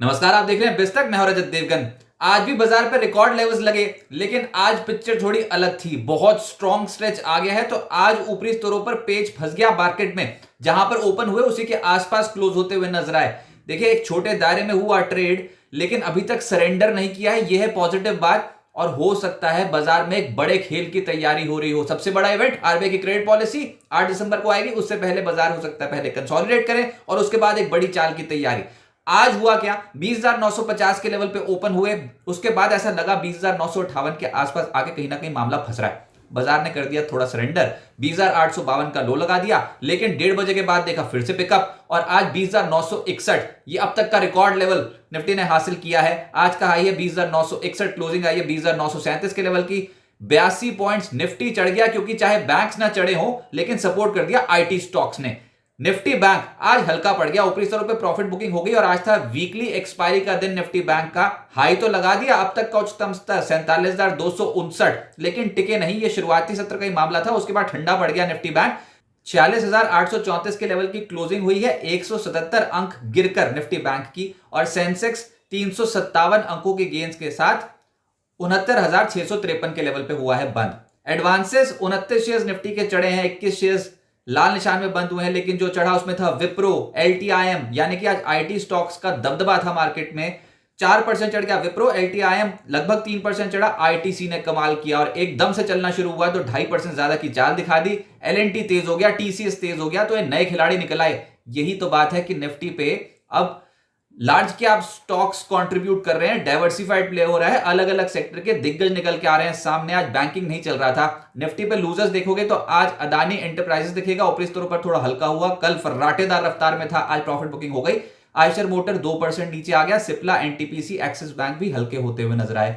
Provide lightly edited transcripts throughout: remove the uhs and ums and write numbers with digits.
नमस्कार, आप देख रहे हैं बिस्तक। मैं हूं रजत देवगन। आज भी बाजार पर रिकॉर्ड लेवल्स लगे, लेकिन आज पिक्चर थोड़ी अलग थी। बहुत स्ट्रॉन्ग स्ट्रेच आ गया है, तो आज ऊपरी स्तरों पर पेच फंस गया मार्केट में। जहां पर ओपन हुए उसी के आसपास क्लोज होते हुए नजर आए। देखिए, एक छोटे दायरे में हुआ ट्रेड, लेकिन अभी तक सरेंडर नहीं किया है। यह है पॉजिटिव बात। और हो सकता है बाजार में एक बड़े खेल की तैयारी हो रही हो। सबसे बड़ा इवेंट आरबीआई की क्रेडिट पॉलिसी 8 दिसंबर को आएगी। उससे पहले बाजार हो सकता है पहले कंसोलिडेट करें और उसके बाद एक बड़ी चाल की तैयारी। आज हुआ क्या, 20,950 के लेवल पे ओपन हुए। उसके बाद ऐसा लगा 20,958 के आसपास आके कहीं ना कहीं मामला फंस रहा है। बाजार ने कर दिया थोड़ा सरेंडर, 20,852 का लो लगा दिया। लेकिन 1:30 बजे के बाद देखा फिर से पिकअप, और आज 20,961 ये अब तक का रिकॉर्ड लेवल निफ्टी ने हासिल किया है। आज का हाई है 20,961, क्लोजिंग आई है 20,937 के लेवल की। 82 पॉइंट्स निफ्टी चढ़ गया, क्योंकि चाहे बैंक्स ना चढ़े हो लेकिन सपोर्ट कर दिया आईटी स्टॉक्स ने। निफ्टी बैंक आज हल्का पड़ गया, ऊपरी स्तरों पे प्रॉफिट बुकिंग हो गई, और आज था वीकली एक्सपायरी का दिन। निफ्टी बैंक का हाई तो लगा दिया, अब तक का उच्चतम स्तर 47,259, लेकिन टिके नहीं। ये शुरुआती सत्र का ही मामला था, उसके बाद ठंडा पड़ गया निफ्टी बैंक। 46,834 के लेवल की क्लोजिंग हुई है, 177 अंक गिरकर निफ्टी बैंक की। और सेंसेक्स 357 अंकों के गेंस के साथ 69,653 के लेवल पे हुआ है बंद। एडवांसेस 29 शेयर्स निफ्टी के चढ़े हैं, 21 शेयर्स लाल निशान में बंद हुए हैं। लेकिन जो चढ़ा उसमें था विप्रो, एलटीआईएम, यानी कि आज आईटी स्टॉक्स का दबदबा था मार्केट में। 4% चढ़ गया विप्रो, एलटीआईएम लगभग 3% चढ़ा। आईटीसी ने कमाल किया और एकदम से चलना शुरू हुआ तो 2.5% ज्यादा की चाल दिखा दी। एलएनटी तेज हो गया, टीसीएस तेज हो गया, तो ये नए खिलाड़ी निकल आए। यही तो बात है कि निफ्टी पे अब लार्ज कैप स्टॉक्स कंट्रीब्यूट कर रहे हैं, डाइवर्सिफाइड प्ले हो रहा है, अलग अलग सेक्टर के दिग्गज निकल के आ रहे हैं सामने। आज बैंकिंग नहीं चल रहा था। निफ्टी पे लूजर्स देखोगे तो आज अदानी एंटरप्राइजेस दिखेगा, ऊपरी स्तरों पर थोड़ा हल्का हुआ। कल फर्राटेदार रफ्तार में था, आज प्रॉफिट बुकिंग हो गई। आयशर मोटर 2% नीचे आ गया। सिप्ला, एनटीपीसी, एक्सिस बैंक भी हल्के होते हुए नजर आए।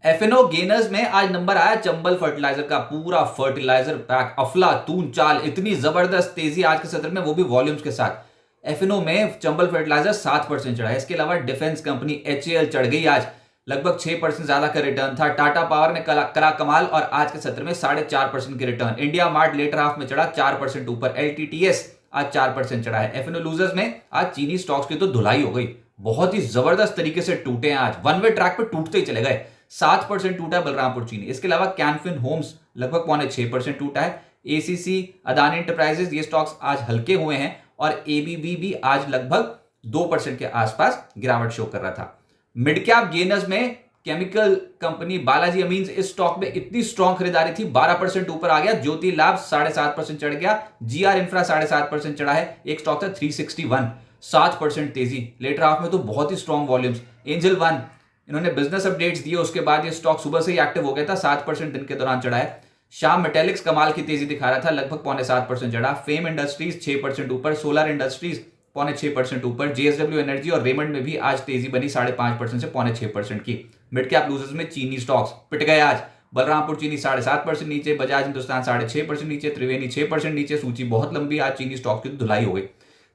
एफएनओ गेनर्स में आज नंबर आया चंबल फर्टिलाइजर का। पूरा फर्टिलाइजर पैक अफलातून चाल, इतनी जबरदस्त तेजी आज के सत्र में, वो भी वॉल्यूम्स के साथ। एफएनओ में चंबल फर्टिलाइजर 7% चढ़ा है। इसके अलावा डिफेंस कंपनी एचएएल चढ़ गई आज, लगभग 6% ज्यादा का रिटर्न था। टाटा पावर ने करा कमाल और आज के सत्र में 4.5% के return. India Mart later half में चढ़ा 4% ऊपर। एलटीटीएस आज 4% चढ़ा है। एफएनओ लूजर्स में आज चीनी स्टॉक्स की तो धुलाई हो गई, बहुत ही जबरदस्त तरीके से टूटे हैं। आज वन वे ट्रैक पे टूटते ही चले गए। 7% टूटा है बलरामपुर चीनी। इसके अलावा कैनफिन होम्स लगभग 5.6% टूटा है। एसीसी, अदानी एंटरप्राइजेस, ये स्टॉक्स आज हल्के हुए हैं। और एबीबी भी आज लगभग 2% के आसपास गिरावट शो कर रहा था। मिड कैप गेनर्स में केमिकल कंपनी बालाजी अमीन्स, इस स्टॉक में इतनी स्ट्रॉन्ग खरीदारी थी, 12% ऊपर आ गया। ज्योति लैब 7.5% चढ़ गया। जीआर इंफ्रा 7.5% चढ़ा है। एक स्टॉक था 361, 7% तेजी। लेटर हाफ में तो बहुत ही स्ट्रॉन्ग वॉल्यूम्स। एंजल वन, इन्होंने बिजनेस अपडेट्स दिए, उसके बाद ये स्टॉक सुबह से ही एक्टिव हो गया था, 7% दिन के दौरान चढ़ा है। श्याम मेटेलिक्स कमाल की तेजी दिखा रहा था, लगभग 7.25% चढ़ा। फेम इंडस्ट्रीज 6% ऊपर। सोलर इंडस्ट्रीज 6.25% ऊपर। जेएसडब्ल्यू एनर्जी और रेमंड में भी आज तेजी बनी 5.5% से 6.25% की। मिड कैप लूजर्स में चीनी स्टॉक्स पिट गए आज। बलरामपुर चीनी 7.5% नीचे, बजाज हिंदुस्तान 6.5% नीचे, त्रिवेणी 6% नीचे। सूची बहुत लंबी, आज चीनी स्टॉक की धुलाई हो गई।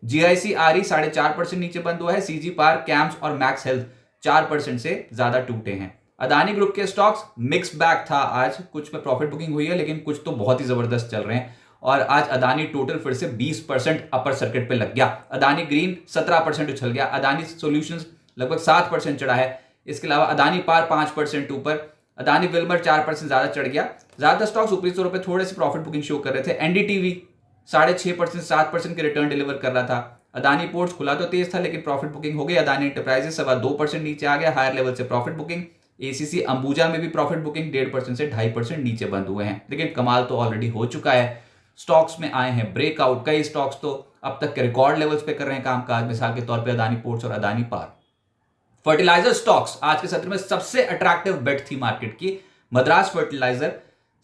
जीआईसी आरई 4.5% नीचे बंद हुआ है। सीजी पार, कैम्स और मैक्स हेल्थ 4% से ज्यादा टूटे हैं। अदानी ग्रुप के स्टॉक्स मिक्स बैग था आज, कुछ में प्रॉफिट बुकिंग हुई है लेकिन कुछ तो बहुत ही जबरदस्त चल रहे हैं। और आज अदानी टोटल फिर से 20% अपर सर्किट पे लग गया। अदानी ग्रीन 17% उछल गया। अदानी सॉल्यूशंस लगभग 7% चढ़ा है। इसके अलावा अदानी पार 5% ऊपर। अदानी विल्मर 4% ज्यादा चढ़ गया। ज्यादातर स्टॉक्स ऊपरी स्तरों पर थोड़े से प्रॉफिट बुकिंग शो कर रहे थे। एनडीटीवी 6.5% 7% के रिटर्न डिलीवर कर रहा था। अदानी पोर्ट्स खुला तो तेज था लेकिन प्रॉफिट बुकिंग हो गई। अदानी एंटरप्राइजेस 2.25% नीचे आ गया, हायर लेवल से प्रॉफिट बुकिंग। एसीसी अंबुजा में भी प्रॉफिट बुकिंग 1.5% से 2.5% नीचे बंद हुए हैं, लेकिन कमाल तो ऑलरेडी हो चुका है। स्टॉक्स में आए हैं ब्रेकआउट। कई स्टॉक्स तो अब तक के रिकॉर्ड लेवल्स पे कर रहे हैं कामकाज, मिसाल के तौर पे अदानी पोर्ट्स और अदानी पार। फर्टिलाइजर स्टॉक्स आज के सत्र में सबसे अट्रैक्टिव बेट थी मार्केट की। मद्रास फर्टिलाइजर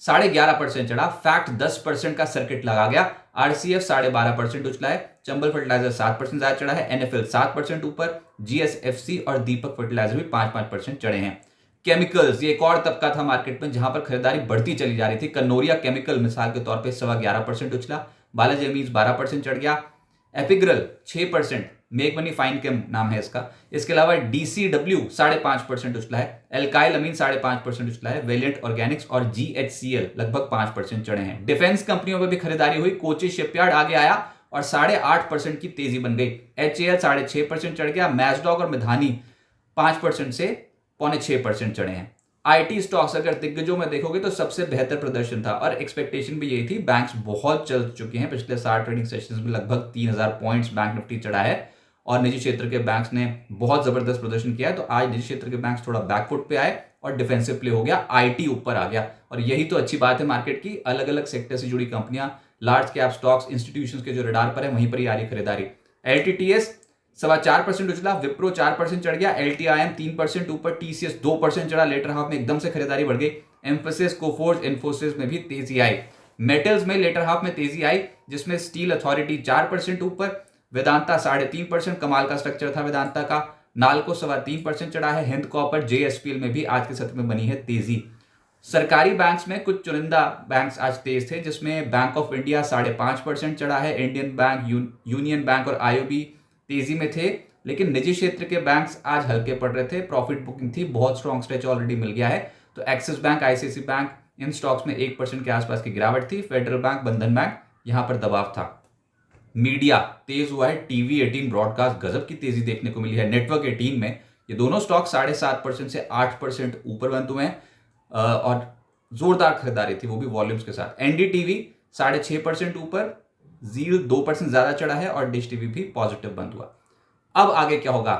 11.5% चढ़ा। फैक्ट 10% का सर्किट लगा गया। आरसीएफ 12.5% उछला है। चंबल फर्टिलाइजर 7% ज्यादा चढ़ा है। एनएफएल 7% ऊपर। जीएसएफसी और दीपक फर्टिलाइजर भी 5-5% चढ़े हैं। केमिकल्स, ये एक और तबका था मार्केट में जहां पर खरीदारी बढ़ती चली जा रही थी। कन्नौरिया केमिकल मिसाल के तौर पे 11.25% उछला। बालाजी अमीन्स 12% चढ़ गया। एपिग्रल 6%, मेक मनी फाइन केम नाम है इसका। इसके अलावा डीसीडब्ल्यू 5.5% उछला है। एल्काइल अमीन 5.5% उछला है। वेलियंट ऑर्गेनिक्स और जीएचसीएल लगभग 5% चढ़े हैं। डिफेंस कंपनियों में भी खरीदारी हुई। कोची शिपयार्ड आगे आया और 8.5% की तेजी बन गई। HAL 6.5% चढ़ गया। मैजडॉक और मिधानी 5% से 5.25% चढ़े हैं। IT स्टॉक्स अगर दिग्गजों में देखोगे तो सबसे बेहतर प्रदर्शन था और एक्सपेक्टेशन भी यही थी। बैंक्स बहुत चल चुके हैं, पिछले 60 ट्रेडिंग सेशंस में लगभग 3000 पॉइंट्स बैंक निफ्टी चढ़ा है और निजी क्षेत्र के बैंक्स ने बहुत जबरदस्त प्रदर्शन किया है। तो आज निजी क्षेत्र के बैंक्स थोड़ा बैकफुट पे आए और डिफेंसिव प्ले हो गया, IT ऊपर आ गया और यही तो अच्छी बात है मार्केट की। अलग अलग सेक्टर से जुड़ी कंपनियां, लार्ज कैप स्टॉक्स, इंस्टीट्यूशंस के जो रडार पर है वहीं पर ही आ रही खरीदारी। LTTS 4.25% उछला, विप्रो 4% चढ़ गया, LTIM 3% ऊपर, TCS 2% चढ़ा। लेटर हाफ में एकदम से खरीदारी बढ़ गई। एम्फोसिस, कोफोर्ज, इन्फोसिस में भी तेजी आई। मेटल्स में लेटर हाफ में तेजी आई, जिसमें स्टील अथॉरिटी 4% ऊपर, वेदांता 3.5%, कमाल का स्ट्रक्चर था वेदांता का। नालको 3.25% चढ़ा है। हिंद कॉपर, JSPL में भी आज के सत्र में बनी है तेजी। सरकारी बैंक्स में कुछ चुनिंदा बैंक्स आज तेज थे, जिसमें बैंक ऑफ इंडिया 5.5% चढ़ा है। इंडियन बैंक, यूनियन बैंक और IOB तेजी में थे, लेकिन निजी क्षेत्र के बैंक्स आज हल्के पड़ रहे थे। प्रॉफिट बुकिंग थी, बहुत स्ट्रॉन्ग स्ट्रेच ऑलरेडी मिल गया है। तो एक्सिस बैंक, ICICI बैंक, इन स्टॉक्स में 1% के आसपास की गिरावट थी। फेडरल बैंक, बंधन बैंक, यहां पर दबाव था। मीडिया तेज हुआ है। TV18 ब्रॉडकास्ट गजब की तेजी देखने को मिली है। नेटवर्क 18 में ये दोनों स्टॉक 7.5% से 8% ऊपर बंद हुए हैं और जोरदार खरीदारी थी, वो भी वॉल्यूम्स के साथ। NDTV 6.5% ऊपर, जील 2% ज्यादा चढ़ा है और डिश टीवी भी पॉजिटिव बंद हुआ। अब आगे क्या होगा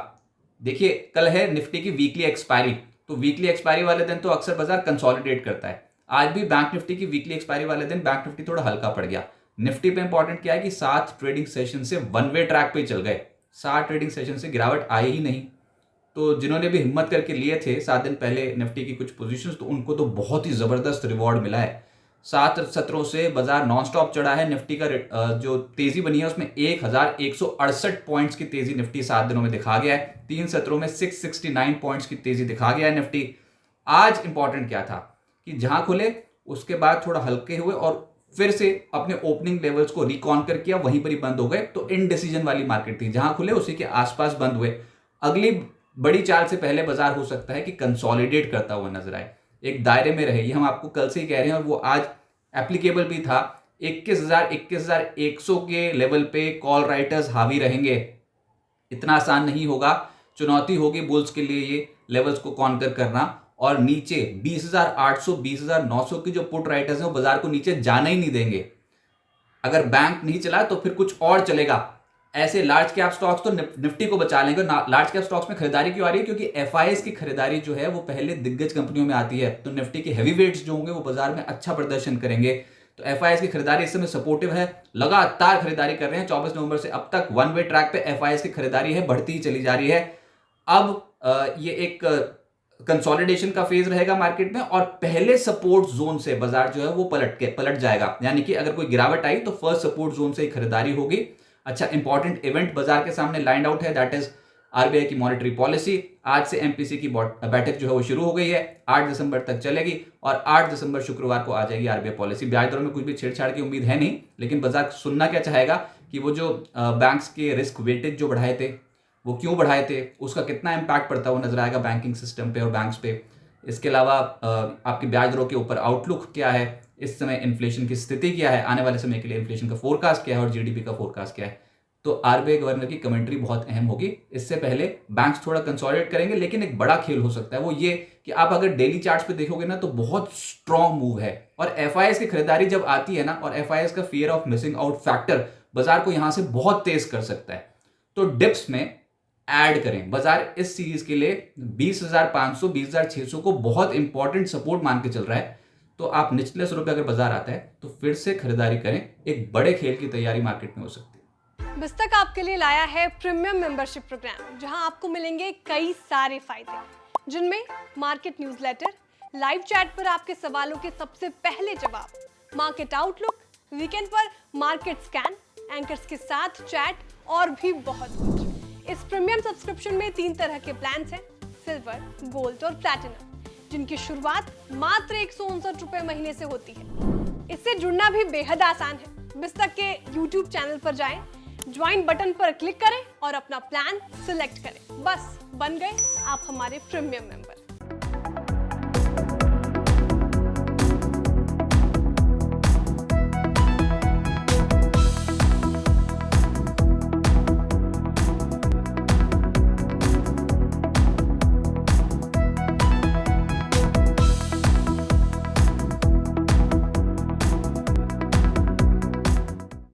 देखिए, कल है निफ्टी की वीकली एक्सपायरी। तो वीकली एक्सपायरी वाले दिन तो अक्सर बाजार कंसोलिडेट करता है। आज भी बैंक निफ्टी की वीकली एक्सपायरी वाले दिन बैंक निफ्टी थोड़ा हल्का पड़ गया। निफ्टी पे इंपॉर्टेंट क्या है कि 7 ट्रेडिंग सेशन से वन वे ट्रैक पे चल गए। 7 ट्रेडिंग सेशन से गिरावट आई ही नहीं। तो जिन्होंने भी हिम्मत करके लिए थे 7 दिन पहले निफ्टी की कुछ पोजीशंस, तो उनको तो बहुत ही जबरदस्त रिवॉर्ड मिला है। 7 सत्रों से बाजार नॉनस्टॉप चढ़ा है। निफ्टी का जो तेजी बनी है उसमें 1168 पॉइंट्स की तेजी निफ्टी 7 दिनों में दिखा गया है। 3 सत्रों में 669 पॉइंट्स की तेजी दिखा गया है निफ्टी। आज इंपॉर्टेंट क्या था कि जहां खुले उसके बाद थोड़ा हल्के हुए और फिर से अपने ओपनिंग लेवल्स को रिकॉन्कर किया, वहीं पर ही बंद हो गए। तो इनडिसीजन वाली मार्केट थी, जहां खुले उसी के आसपास बंद हुए। अगली बड़ी चाल से पहले बाजार हो सकता है कि कंसोलिडेट करता हुआ नजर आए, एक दायरे में रहे। ये हम आपको कल से ही कह रहे हैं और वो आज एप्लीकेबल भी था। 21,100 के लेवल पे कॉल राइटर्स हावी रहेंगे। इतना आसान नहीं होगा, चुनौती होगी बुल्स के लिए ये लेवल्स को कॉन्कर करना। और नीचे 20,800, 20,900 की जो पुट राइटर्स हैं वो बाजार को नीचे जाना ही नहीं देंगे। अगर बैंक नहीं चला तो फिर कुछ और चलेगा। ऐसे लार्ज कैप स्टॉक्स तो निफ्टी को बचा लेंगे। लार्ज कैप स्टॉक्स में खरीदारी क्यों आ रही है? क्योंकि FIs की खरीदारी जो है वो पहले दिग्गज कंपनियों में आती है। तो निफ्टी के हैवी वेट्स जो होंगे वो बाजार में अच्छा प्रदर्शन करेंगे। तो FIs की खरीदारी इस समय सपोर्टिव है, लगातार खरीदारी कर रहे हैं। 24 नवंबर से अब तक वन वे ट्रैक पे FIs की खरीदारी है, बढ़ती ही चली जा रही है। अब ये एक कंसोलिडेशन का फेज रहेगा मार्केट में और पहले सपोर्ट जोन से बाजार जो है वो पलट जाएगा। यानी कि अगर कोई गिरावट आई तो फर्स्ट सपोर्ट जोन से ही खरीदारी होगी। अच्छा, इंपॉर्टेंट इवेंट बाजार के सामने लाइन आउट है, दैट इज RBI की मॉनेटरी पॉलिसी। आज से MPC की बैठक जो है वो शुरू हो गई है, 8 दिसंबर तक चलेगी और 8 दिसंबर शुक्रवार को आ जाएगी RBI पॉलिसी। ब्याज दरों में कुछ भी छेड़छाड़ की उम्मीद है नहीं, लेकिन बाजार सुनना क्या चाहेगा कि वो जो बैंक्स के रिस्क वेटेज जो बढ़ाए थे वो क्यों बढ़ाए थे, उसका कितना इंपैक्ट पड़ता हुआ नजर आएगा बैंकिंग सिस्टम पे और बैंक्स पे। इसके अलावा आपकी ब्याज दरों के ऊपर आउटलुक क्या है, इस समय इन्फ्लेशन की स्थिति क्या है, आने वाले समय के लिए इन्फ्लेशन का फोरकास्ट क्या है और GDP का फोरकास्ट क्या है। तो RBI गवर्नर की कमेंट्री बहुत अहम होगी। इससे पहले बैंक्स थोड़ा कंसोलिडेट करेंगे, लेकिन एक बड़ा खेल हो सकता है वो ये कि आप अगर डेली चार्ट्स पे देखोगे ना तो बहुत स्ट्रॉन्ग मूव है। और FIs की खरीदारी जब आती है ना, और FIs का fear of missing out factor बाजार को यहां से बहुत तेज कर सकता है। तो डिप्स में ऐड करें। बाजार इस सीरीज के लिए 20,500, 20,600 को बहुत इंपॉर्टेंट सपोर्ट मान के चल रहा है। तो आप निचले स्वरूप पे अगर बाजार आता है तो फिर से खरीदारी करें। एक बड़े खेल की तैयारी मार्केट में हो सकती है। बिस्तक आपके लिए लाया है प्रीमियम मेंबरशिप प्रोग्राम, जहां आपको मिलेंगे कई सारे फायदे, जिनमें मार्केट न्यूज़लेटर, लाइव चैट पर आपके सवालों के सबसे पहले जवाब, मार्केट आउटलुक, वीकेंड पर मार्केट स्कैन, एंकर्स के साथ चैट और भी बहुत कुछ। इस प्रीमियम सब्सक्रिप्शन में 3 तरह के प्लान्स हैं, सिल्वर, गोल्ड और प्लैटिनम, जिनकी शुरुआत मात्र 159 रुपए महीने से होती है। इससे जुड़ना भी बेहद आसान है। बिस्तक के YouTube चैनल पर जाएं, ज्वाइन बटन पर क्लिक करें और अपना प्लान सिलेक्ट करें। बस बन गए आप हमारे प्रीमियम मेंबर।